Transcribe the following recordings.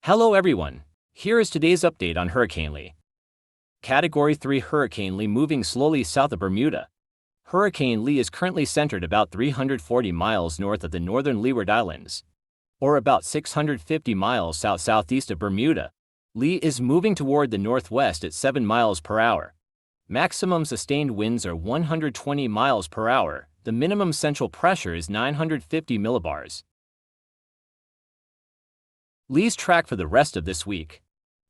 Hello everyone. Here is today's update on Hurricane Lee. Category 3 Hurricane Lee moving slowly south of Bermuda. Hurricane Lee is currently centered about 340 miles north of the northern Leeward Islands, or about 650 miles south-southeast of Bermuda. Lee is moving toward the northwest at 7 miles per hour. Maximum sustained winds are 120 miles per hour. The minimum central pressure is 950 millibars. Lee's track for the rest of this week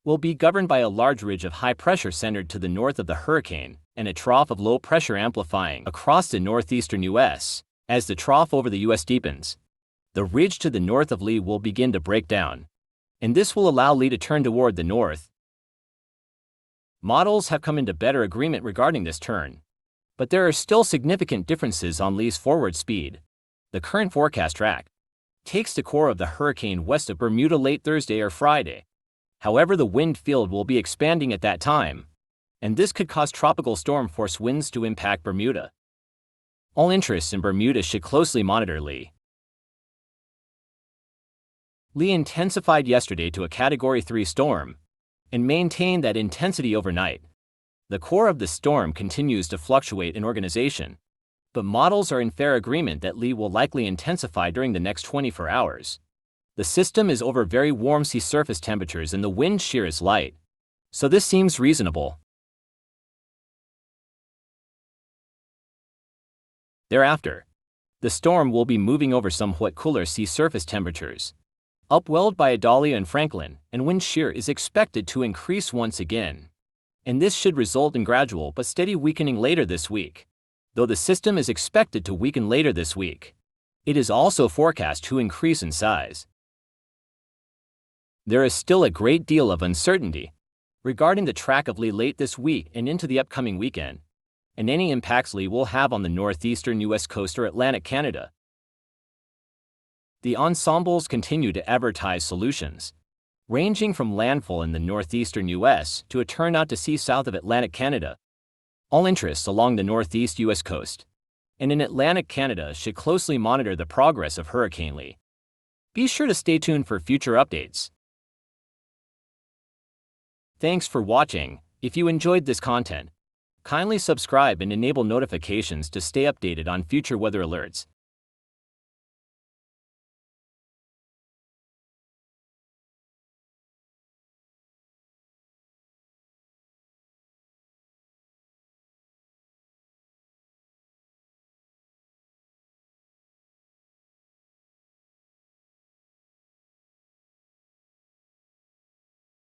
will be governed by a large ridge of high pressure centered to the north of the hurricane and a trough of low pressure amplifying across the northeastern U.S. As the trough over the U.S. deepens, the ridge to the north of Lee will begin to break down, and this will allow Lee to turn toward the north. Models have come into better agreement regarding this turn, but there are still significant differences on Lee's forward speed. The current forecast track takes the core of the hurricane west of Bermuda late Thursday or Friday. However, the wind field will be expanding at that time, and this could cause tropical storm force winds to impact Bermuda. All interests in Bermuda should closely monitor Lee. Lee intensified yesterday to a Category 3 storm and maintained that intensity overnight. The core of the storm continues to fluctuate in organization, but models are in fair agreement that Lee will likely intensify during the next 24 hours. The system is over very warm sea surface temperatures and the wind shear is light, so this seems reasonable. Thereafter, the storm will be moving over somewhat cooler sea surface temperatures, upwelled by Idalia and Franklin, and wind shear is expected to increase once again, and this should result in gradual but steady weakening later this week. Though the system is expected to weaken later this week, it is also forecast to increase in size. There is still a great deal of uncertainty regarding the track of Lee late this week and into the upcoming weekend, and any impacts Lee will have on the northeastern U.S. coast or Atlantic Canada. The ensembles continue to advertise solutions, ranging from landfall in the northeastern U.S. to a turn out to sea south of Atlantic Canada. All interests along the northeast U.S. coast and in Atlantic Canada should closely monitor the progress of Hurricane Lee. Be sure to stay tuned for future updates. Thanks for watching. If you enjoyed this content, kindly subscribe and enable notifications to stay updated on future weather alerts.